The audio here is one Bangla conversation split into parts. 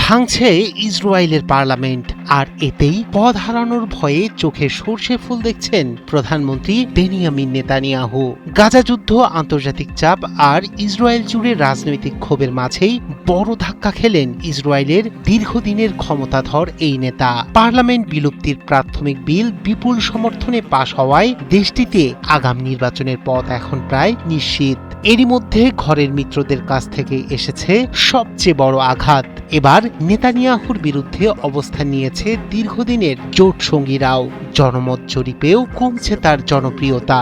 ভাঙছে ইসরায়েলের পার্লামেন্ট, আর এতেই পদ হারানোর ভয়ে চোখে সর্ষে ফুল দেখছেন প্রধানমন্ত্রী বেনিয়ামিন নেতানিয়াহু। গাজা যুদ্ধ, আন্তর্জাতিক চাপ আর ইসরায়েল জুড়ে রাজনৈতিক ক্ষোভের মাঝেই বড় ধাক্কা খেলেন ইসরায়েলের দীর্ঘদিনের ক্ষমতাধর এই নেতা। পার্লামেন্ট বিলুপ্তির প্রাথমিক বিল বিপুল সমর্থনে পাশ হওয়ায় দেশটিতে আগাম নির্বাচনের পথ এখন প্রায় নিশ্চিত। এরই মধ্যে ঘরের মিত্রদের কাছ থেকে এসেছে সবচেয়ে বড় আঘাত। এবার নেতানিয়াহুর বিরুদ্ধে অবস্থান নিয়েছে দীর্ঘদিনের জোট সঙ্গীরাও। জনমত জরিপেও কমছে তার জনপ্রিয়তা।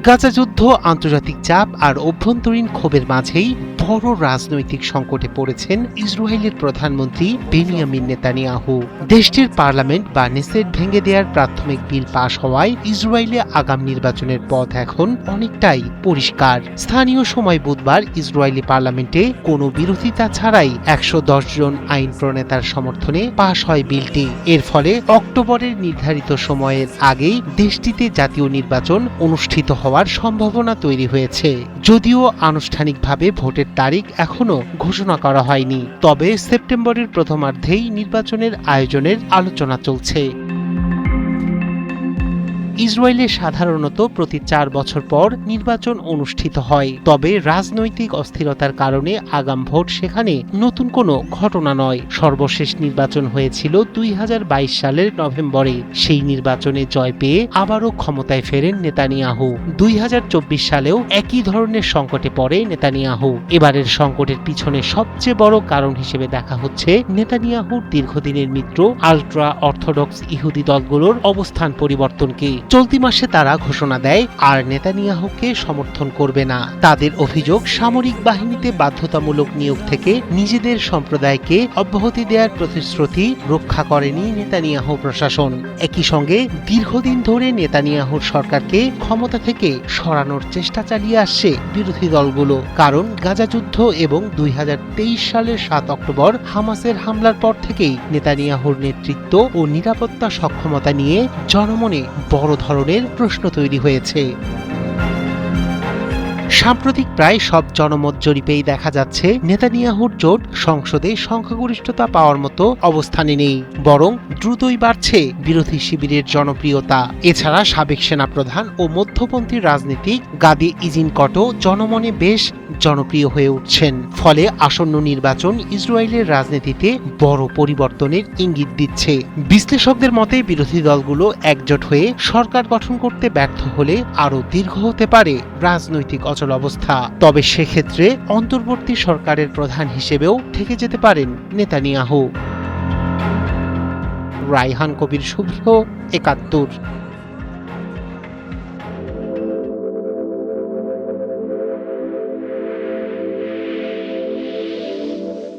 গাজা যুদ্ধ, আন্তর্জাতিক চাপ আর অভ্যন্তরীণ ক্ষোভের মাঝেই বড় রাজনৈতিক সংকটে পড়েছেন ইসরায়েলের প্রধানমন্ত্রী বেনিয়ামিন নেতানিয়াহু। দেশটির পার্লামেন্ট বা নেসেট ভেঙে দেওয়ার প্রাথমিক বিল পাশ হওয়ায় ইসরায়েলে আগাম নির্বাচনের পথ এখন অনেকটাই পরিষ্কার। স্থানীয় সময় বুধবার ইসরায়েলি পার্লামেন্টে কোনো বিরোধিতা ছাড়াই 110 জন আইন প্রণেতার সমর্থনে পাশ হয় বিলটি। এর ফলে অক্টোবরের নির্ধারিত সময়ের আগেই দেশটিতে জাতীয় নির্বাচন অনুষ্ঠিত হওয়ার সম্ভাবনা তৈরি হয়েছে। যদিও আনুষ্ঠানিকভাবে ভোটের তারিখ এখনো ঘোষণা করা হয়নি, তবে সেপ্টেম্বরের প্রথমার্ধেই নির্বাচনের আয়োজনের আলোচনা চলছে। ইসরায়েলে সাধারণত প্রতি 4 বছর পর নির্বাচন অনুষ্ঠিত হয়, তবে রাজনৈতিক অস্থিরতার কারণে আগাম ভোট সেখানে নতুন কোনো ঘটনা নয়। সর্বশেষ নির্বাচন হয়েছিল 2022 সালের নভেম্বরে। সেই নির্বাচনে জয় পেয়ে আবারও ক্ষমতায় ফেরেন নেতানিয়াহু। 2024 সালেও একই ধরনের সংকটে পড়ে নেতানিয়াহু। এবারের সংকটের পিছনে সবচেয়ে বড় কারণ হিসেবে দেখা হচ্ছে নেতানিয়াহুর দীর্ঘদিনের মিত্র আল্ট্রা অর্থোডক্স ইহুদি দলগুলোর অবস্থান পরিবর্তনকে। চলতি মাসে তারা ঘোষণা দেয় আর নেতানিয়াহুকে সমর্থন করবে না। তাদের অভিযোগ, সামরিক বাহিনীতে বাধ্যতামূলক নিয়োগ থেকে নিজেদের সম্প্রদায়কে অব্যাহতি দেওয়ার প্রতিশ্রুতি রক্ষা করেনি নেতানিয়াহু প্রশাসন। একই সঙ্গে দীর্ঘদিন ধরে নেতানিয়াহুর সরকারকে ক্ষমতা থেকে সরানোর চেষ্টা চালিয়ে আসছে বিরোধী দলগুলো। কারণ গাজা যুদ্ধ এবং 2023 সালের 7 অক্টোবর হামাসের হামলার পর থেকেই নেতানিয়াহুর নেতৃত্ব ও নিরাপত্তা সক্ষমতা নিয়ে জনমনে বড় ধরনের প্রশ্ন তৈরি হয়েছে। সাম্প্রতিক প্রায় সব জনমত জরিপেই দেখা যাচ্ছে নেতানিয়াহুর জোট সংসদে সংখ্যাগরিষ্ঠতা পাওয়ার মতো অবস্থানে নেই, বরং দ্রুতই বাড়ছে বিরোধী শিবিরের জনপ্রিয়তা। এছাড়া সাবেক সেনাপ্রধান ও মধ্যপন্থী রাজনীতিক গাদি ইজিনকটও জনমনে বেশ জনপ্রিয় হয়ে উঠছেন। ফলে আসন্ন নির্বাচন ইসরায়েলের রাজনীতিতে বড় পরিবর্তনের ইঙ্গিত দিচ্ছে। বিশ্লেষকদের মতে বিরোধী দলগুলো একজোট হয়ে সরকার গঠন করতে ব্যর্থ হলে আরও দীর্ঘ হতে পারে রাজনৈতিক অচল অবস্থা। তবে সেক্ষেত্রে অন্তর্বর্তী সরকারের প্রধান হিসেবেও থেকে যেতে পারেন নেতানিয়াহু। রায়হান কবির শুভ্র, 71।